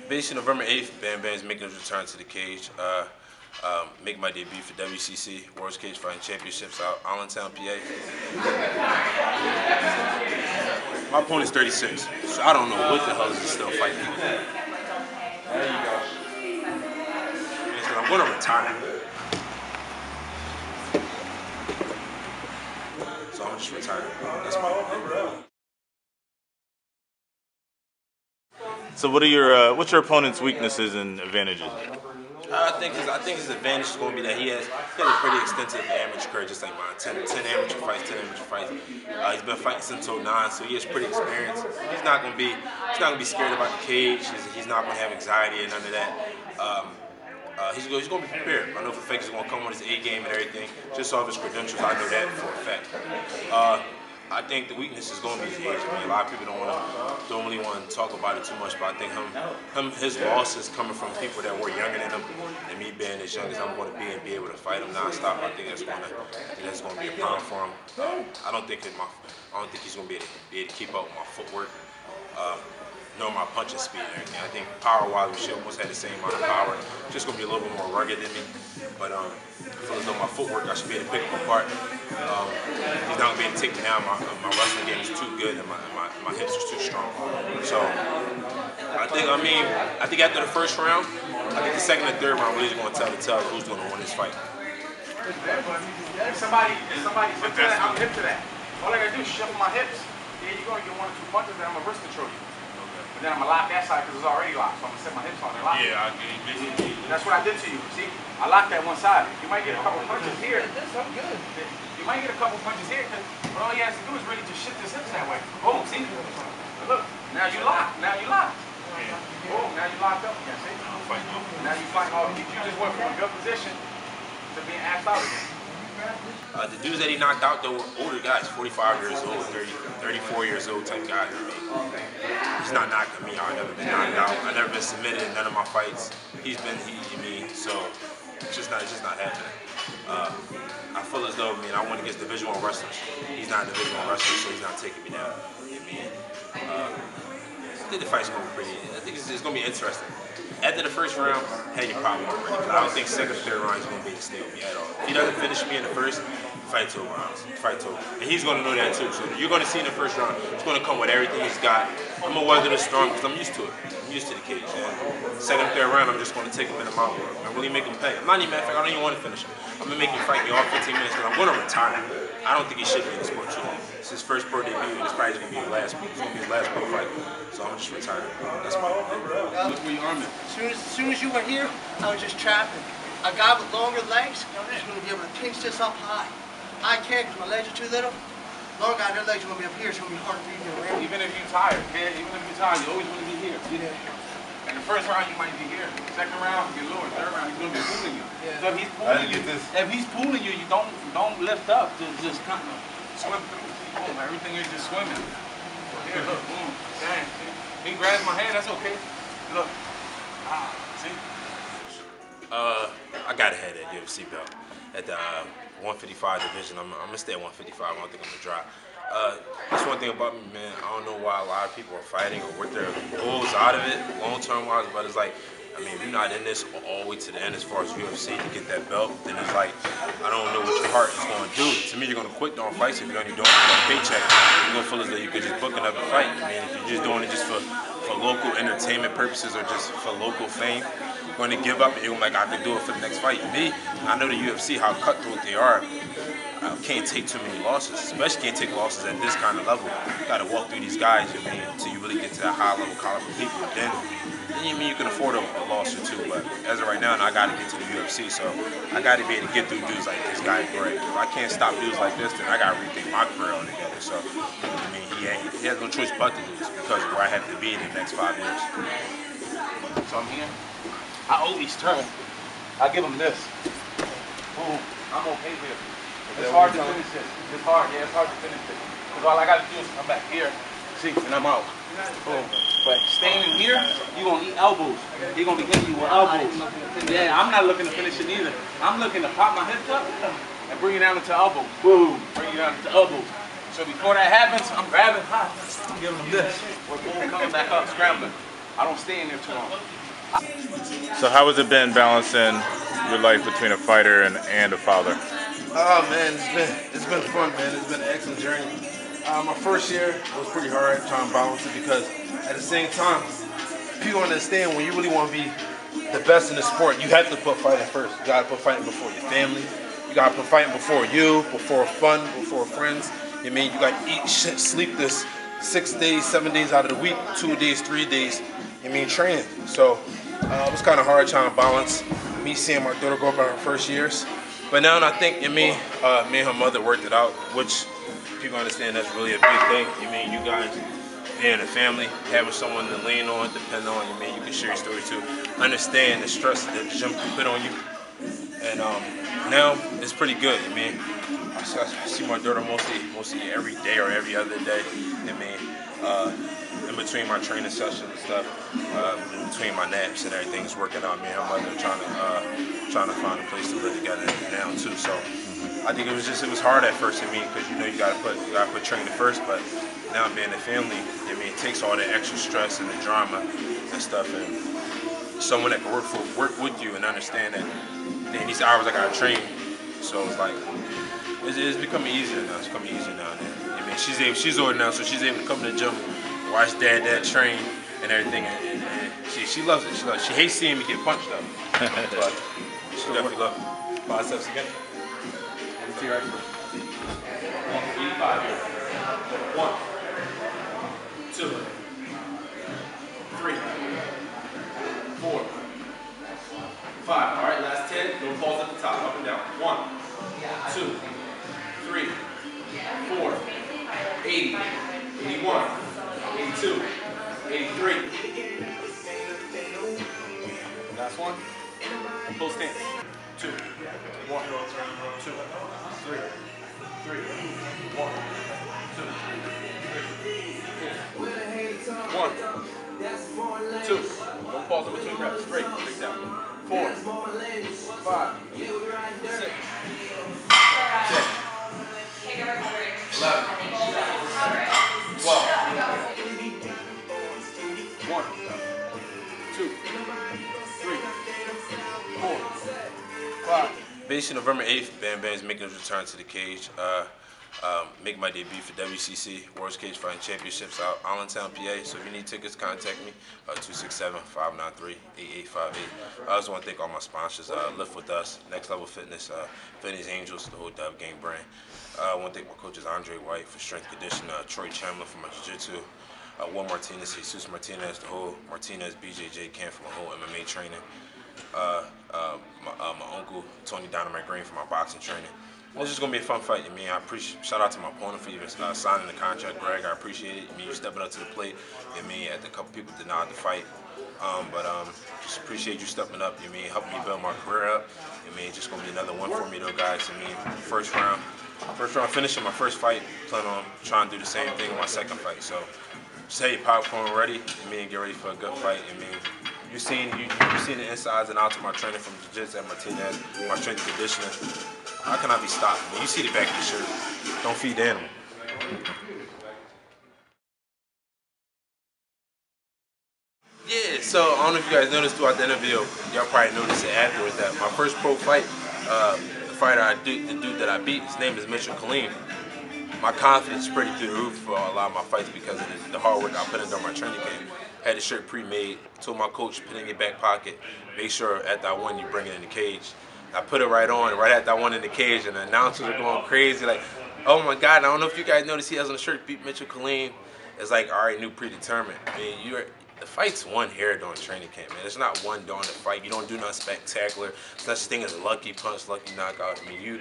Basically, November 8th, Bam Bam's making his return to the cage. Make my debut for WCC, World Cage Fighting Championships out Allentown, PA. My opponent's 36, so I don't know what the hell is he still fighting. There you go. I'm going to retire. So I'm just retired. That's my opinion. So what are what's your opponent's weaknesses and advantages? I think his advantage is going to be that he has a pretty extensive amateur career, just like mine. 10 amateur fights, 10 amateur fights. He's been fighting since '09, so he has pretty experience. He's not going to be scared about the cage. He's not going to have anxiety and none of that. He's going to be prepared. I know for a fact he's going to come with his A game and everything. Just off his credentials, I know that for a fact. I think the weakness is going to be his age. I mean, a lot of people don't really want to talk about it too much, but I think his losses coming from people that were younger than him, and me being as young as I'm going to be and be able to fight him nonstop. I think that's going to be a problem for him. I don't think he's going to be able to keep up with my footwork. Nor my punching speed and everything. I think power-wise, we should almost have the same amount of power. Just gonna be a little bit more rugged than me. But I feel as though my footwork, I should be able to pick him apart. He's not gonna be able to take me down. My wrestling game is too good and my hips are too strong. So I think after the first round, I think the second and third round really is gonna tell who's gonna win this fight. If somebody hip to that, I'm hip to that. All I gotta do is shuffle my hips. Yeah, you're gonna get 1 or 2 punches, then I'm gonna wrist control you. And then I'm gonna lock that side because it's already locked, so I'm gonna set my hips on and lock it. Yeah, I agree. Basically. That's what I did to you. See, I locked that one side. You might get a couple punches here. I'm good. You might get a couple punches here, but all he has to do is really just shift his hips that way. Boom, see? Look, now you locked. Now you locked. Yeah. Boom, now you locked up again, see? Now you fighting all the You just went from a good position to being axed out again. The dudes that he knocked out, though, were older guys, 45 years old, 30, 34 years old type guys. I mean, he's not knocking me out. I've never been knocked out. I've never been submitted in none of my fights. He's been me, so it's just not happening. I feel as though, I went against Division I wrestlers. He's not a Division I wrestler, so he's not taking me down. I think the fight's going to be I think it's going to be interesting. After the first round, hey, you're probably already. But I don't think second or third round is going to be able to stay with me at all. If he doesn't finish me in the first, fight 2 rounds. Fight 2. And he's going to know that too. So you're going to see in the first round, it's going to come with everything he's got. I'm going to weather the storm because I'm used to it. I'm used to the cage. And second or third round, I'm just going to take him in the mouth and really make him pay. I'm not even, I don't even want to finish him. I'm going to make him fight me all 15 minutes because I'm going to retire. I don't think he should be in the sport too long. It's his first pro debut, and it's probably going to be his last. It's going to be his last pro fight. So I'm just retired. That's my opinion. Look where you arm it. As soon as you were here, I was just trapping. A guy with longer legs is going to be able to pinch this up high. I can't because my legs are too little. Long guy, their legs are going to be up here. It's going to be hard for you to get around. Even if you're tired, man, even if you're tired, you always want to be here. Yeah. In the first round, you might be here. Second round, you get lower. Third round, he's going to be pulling you. Yeah. So if he's pulling you, you don't lift up. Just kind of swim through. Boom, everything is just swimming. So here, look, boom, dang. See? He grabs my hand, that's okay. Look, see? I gotta have that UFC belt at the 155 division. I'm gonna stay at 155. I don't think I'm gonna drop. That's one thing about me, man. I don't know why a lot of people are fighting or what their goals out of it, long-term wise, but it's like, if you're not in this all the way to the end as far as UFC to get that belt, then it's like, I don't know what your heart is going to do. To me, you're going to quit doing fights if you're only doing it for a paycheck. You're going to feel as though you could just book another fight. If you're just doing it just for local entertainment purposes or just for local fame, you're going to give up and you're going to be like, I can do it for the next fight. Me, I know the UFC, how cutthroat they are. I can't take too many losses, especially can't take losses at this kind of level. You got to walk through these guys, until you really get to that high level caliber people. Then you can afford a loss or two, but as of right now, I got to get to the UFC, so I got to be able to get through dudes like this guy, Greg. If I can't stop dudes like this, then I got to rethink my career altogether. So, he has no choice but to lose because of where I have to be in the next 5 years. So I'm here. I always turn. I give him this. Boom. I'm okay here. It's hard to finish this. It's hard, yeah, it's hard to finish this. Because all I got to do is come back here, see, and I'm out. Boom. But staying in here, you're going to eat elbows. You're going to be hitting you with elbows. Yeah, I'm not looking to finish it either. I'm looking to pop my hips up and bring it down into elbows. Boom. Bring it down into elbows. So before that happens, I'm grabbing hot. I'm giving him this. We're coming back up, scrambling. I don't stay in there too long. So how has it been balancing your life between a fighter and a father? Oh man, it's been fun, man. It's been an excellent journey. My first year was pretty hard trying to balance it because at the same time, people understand when you really want to be the best in the sport, you have to put fighting first. You gotta put fighting before your family. You gotta put fighting before you, before fun, before friends. You mean you gotta eat, shit, sleep this 6 days, 7 days out of the week, 2 days, 3 days. You mean training. So it was kind of hard trying to balance me seeing my daughter grow up in her first years. But now I think me and her mother worked it out, which people understand that's really a big thing. You mean you guys being a family, having someone to lean on, depend on. You mean you can share your story too. Understand the stress that the gym can put on you. And now it's pretty good. I mean, I see my daughter mostly every day or every other day. I mean, in between my training sessions and stuff, in between my naps and everything's working out. Me and her mother trying to find a place to live together now too. So I think it was hard at first. I mean, because you gotta put training first, but now being a family, I mean, it takes all the extra stress and the drama and stuff, and someone that can work with you and understand that in these hours I gotta train. So it's like it's becoming easier now. It's becoming easier now. I mean, she's older now, so she's able to come to the gym, watch dad train and everything. And she loves it. She hates seeing me get punched though. But she definitely loves it. Biceps again. See right first. 185 here. 1, 2, 3, 4, 5. All right, last 10. Don't pause at the top. Up and down. 1, 2, 3, 4, 80, 81, 82, 83. Last one. Full stance. 2, 1, 2, 3, 3, 1, 2, 3, 4, 1, 2. Don't pause in between reps. Straight. Straight down. 4, 5, 6, 10, 11, 12. 1, 2, 3, 4, 5. Basically, November 8th, Bam Bam is making his return to the cage. Make my debut for WCC, World Cage Fighting Championships out Allentown, PA. So if you need tickets, contact me, 267-593-8858. I also want to thank all my sponsors, Lift With Us, Next Level Fitness, Fitness Angels, the whole Dub Game brand. I want to thank my coaches, Andre White for strength conditioning, Troy Chandler for my jiu-jitsu, Will Martinez, Jesus Martinez, the whole Martinez BJJ camp for my whole MMA training. My uncle, Tony Dynamite Green, for my boxing training. It's just gonna be a fun fight. I mean, I appreciate. Shout out to my opponent for even signing the contract, Greg. I appreciate it. I mean, you stepping up to the plate. I mean, a couple people denied the fight, but just appreciate you stepping up. I mean, helping me build my career up. I mean, it's just gonna be another win for me, though, guys. I mean, first round finishing my first fight. Plan on trying to do the same thing in my second fight. So, just have your popcorn ready. I mean, get ready for a good fight. I mean. You've seen the insides and outs of my training from Jiu-Jitsu at Martinez, my strength and conditioning. How can I be stopped? I mean, you see the back of the shirt. Don't feed the animal. Yeah, so I don't know if you guys noticed throughout the interview, y'all probably noticed it afterwards, that my first pro fight, the fighter the dude that I beat, his name is Mitchell Kaleem. My confidence is pretty through the roof for a lot of my fights because of the hard work I put in during my training camp. Had the shirt pre-made, told my coach, put it in your back pocket, make sure after I won you bring it in the cage. I put it right on, right after I won in the cage, and the announcers are going crazy like, oh my God, I don't know if you guys noticed he has on the shirt, beat Mitchell Kaleem. It's like, I already knew predetermined. I mean, the fight's one here during training camp, man. It's not one during the fight. You don't do nothing spectacular. It's such a thing as a lucky punch, lucky knockout. I mean, you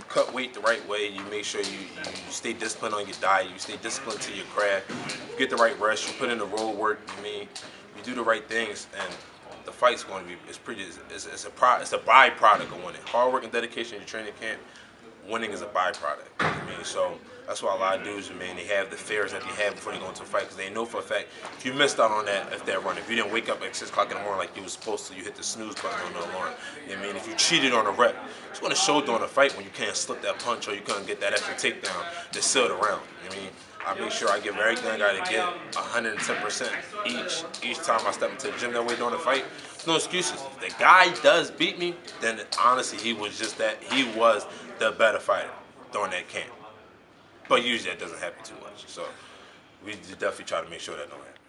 cut weight the right way. You make sure you stay disciplined on your diet. You stay disciplined to your craft. You get the right rest. You put in the road work. I mean, you do the right things, and the fight's going to be it's a byproduct of winning. Hard work and dedication in your training camp. Winning is a byproduct. I mean, so that's why a lot of dudes, man, they have the fears that they have before they go into a fight because they know for a fact if you missed out on that, if they're running, if you didn't wake up at 6 o'clock in the morning like you were supposed to, you hit the snooze button on the alarm. I mean, if you cheated on a rep, it's going to show during a fight when you can't slip that punch or you couldn't get that extra takedown to seal the round. I mean, I make sure I give everything I gotta give 110% each time I step into the gym that way during the fight. There's no excuses. If the guy does beat me, then honestly he was the better fighter during that camp. But usually that doesn't happen too much. So we definitely try to make sure that don't happen.